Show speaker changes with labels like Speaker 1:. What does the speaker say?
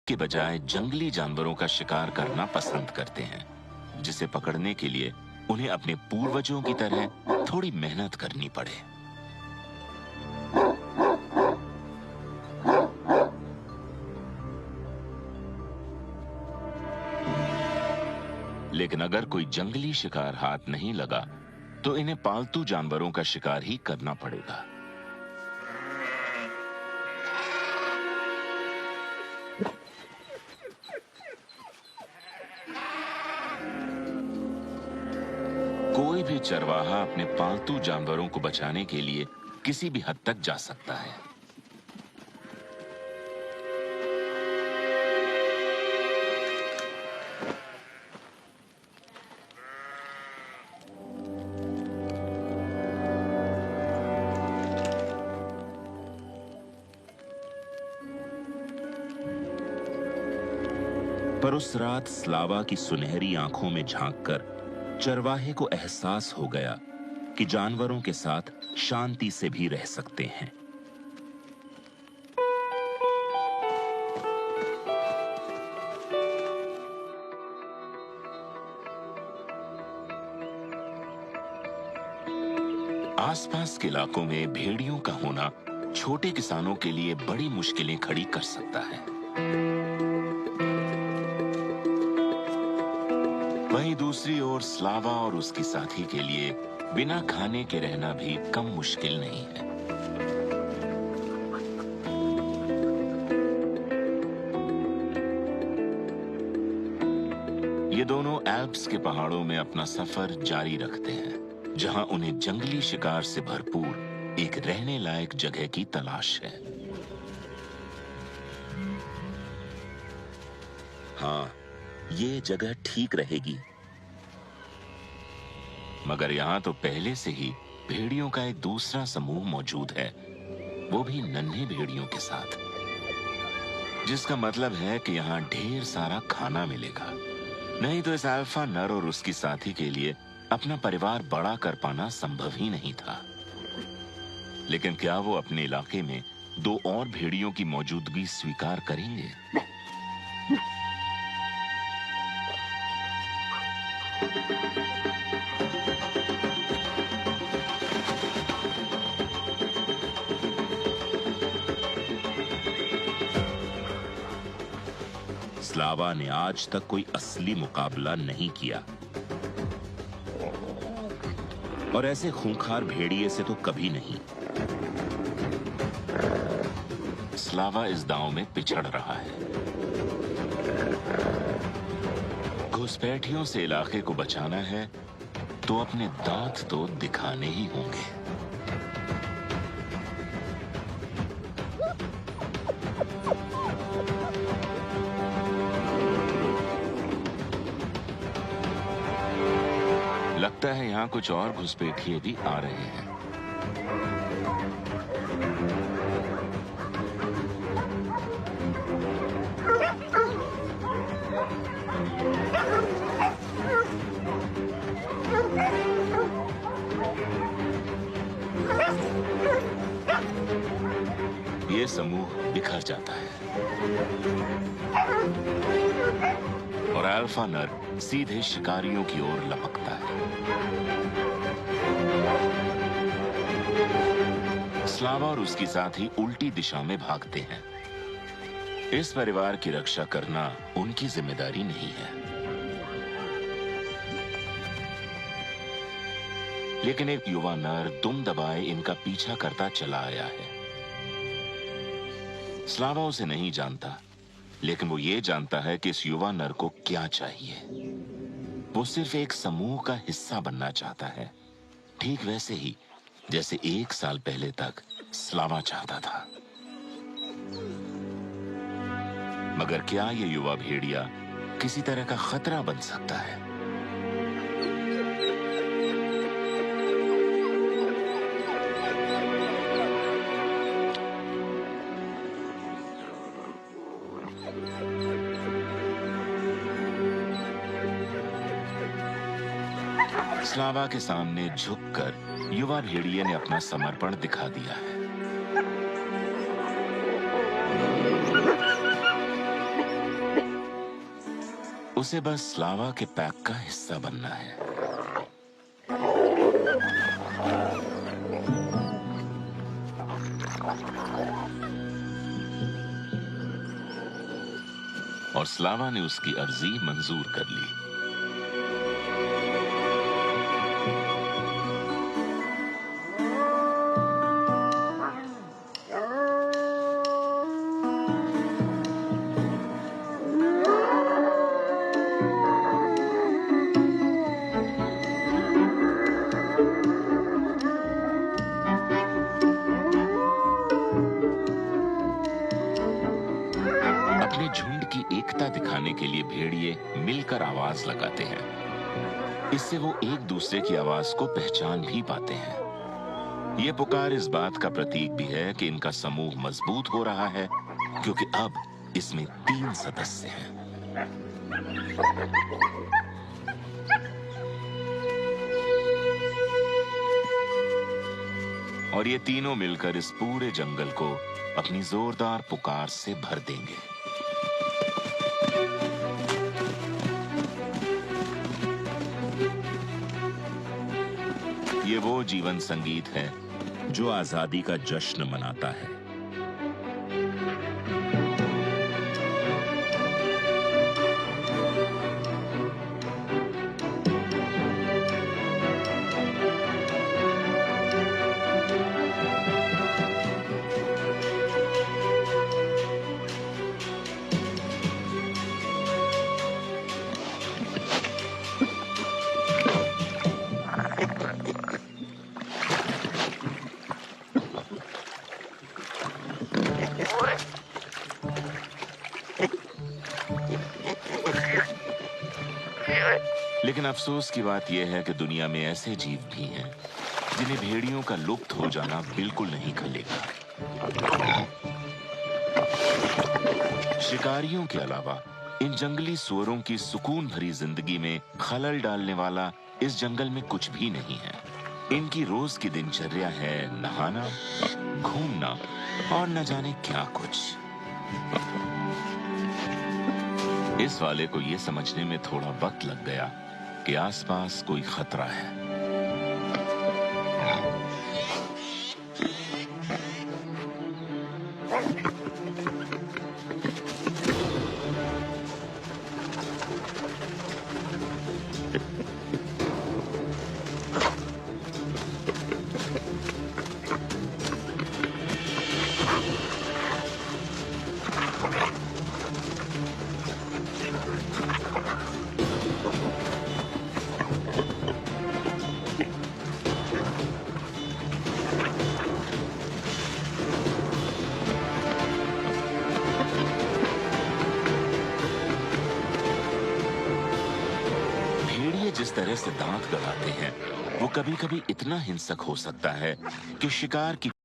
Speaker 1: के बजाय जंगली जानवरों का शिकार करना पसंद करते हैं, जिसे पकड़ने के लिए उन्हें अपने पूर्वजों की तरह थोड़ी मेहनत करनी पड़े। लेकिन अगर कोई जंगली शिकार हाथ नहीं लगा तो इन्हें पालतू जानवरों का शिकार ही करना पड़ेगा। कोई भी चरवाहा अपने पालतू जानवरों को बचाने के लिए किसी भी हद तक जा सकता है। पर उस रात स्लावा की सुनहरी आंखों में झांककर चरवाहे को एहसास हो गया कि जानवरों के साथ शांति से भी रह सकते हैं। आसपास के इलाकों में भेड़ियों का होना छोटे किसानों के लिए बड़ी मुश्किलें खड़ी कर सकता है। वहीं दूसरी ओर स्लावा और उसकी साथी के लिए बिना खाने के रहना भी कम मुश्किल नहीं है। ये दोनों एल्प्स के पहाड़ों में अपना सफर जारी रखते हैं, जहां उन्हें जंगली शिकार से भरपूर एक रहने लायक जगह की तलाश है। हाँ, ये जगह ठीक रहेगी, मगर यहां तो पहले से ही भेड़ियों का एक दूसरा समूह मौजूद है, वो भी नन्हे भेड़ियों के साथ, जिसका मतलब है कि यहां ढेर सारा खाना मिलेगा। नहीं तो इस अल्फा नर और उसकी साथी के लिए अपना परिवार बड़ा कर पाना संभव ही नहीं था। लेकिन क्या वो अपने इलाके में दो और भेड़ियों की मौजूदगी स्वीकार करेंगे? स्लावा ने आज तक कोई असली मुकाबला नहीं किया और ऐसे खूंखार भेड़िए से तो कभी नहीं। स्लावा इस दांव में पिछड़ रहा है। घुसपैठियों से इलाके को बचाना है तो अपने दांत तो दिखाने ही होंगे। लगता है यहां कुछ और घुसपैठिए भी आ रहे हैं। ये समूह बिखर जाता है और अल्फा नर सीधे शिकारियों की ओर लपकता है। स्लावा और उसकी साथी उल्टी दिशा में भागते हैं। इस परिवार की रक्षा करना उनकी जिम्मेदारी नहीं है। लेकिन एक युवा नर दुम दबाए इनका पीछा करता चला आया है। स्लावा उसे नहीं जानता, लेकिन वो ये जानता है कि इस युवा नर को क्या चाहिए। वो सिर्फ एक समूह का हिस्सा बनना चाहता है, ठीक वैसे ही जैसे 1 साल पहले तक स्लावा चाहता था। मगर क्या ये युवा भेड़िया किसी तरह का खतरा बन सकता है? स्लावा के सामने झुककर युवा भेड़िए ने अपना समर्पण दिखा दिया है। उसे बस स्लावा के पैक का हिस्सा बनना है। और स्लावा ने उसकी अर्जी मंजूर कर ली। अपने झुंड की एकता दिखाने के लिए भेड़िए मिलकर आवाज लगाते हैं। इससे वो एक दूसरे की आवाज को पहचान भी पाते हैं। ये पुकार इस बात का प्रतीक भी है कि इनका समूह मजबूत हो रहा है, क्योंकि अब इसमें 3 सदस्य हैं। और ये तीनों मिलकर इस पूरे जंगल को अपनी जोरदार पुकार से भर देंगे। ये वो जीवन संगीत है जो आजादी का जश्न मनाता है। लेकिन अफसोस की बात यह है कि दुनिया में ऐसे जीव भी हैं जिन्हें भेड़ियों का लुप्त हो जाना बिल्कुल नहीं खलेगा। शिकारियों के अलावा इन जंगली सुअरों की सुकून भरी जिंदगी में खलल डालने वाला इस जंगल में कुछ भी नहीं है। इनकी रोज की दिनचर्या है नहाना, घूमना और न जाने क्या कुछ। इस वाले को यह समझने में थोड़ा वक्त लग गया कि आसपास कोई खतरा है। जिस तरह से दांत गड़ाते हैं, वो कभी-कभी इतना हिंसक हो सकता है कि शिकार की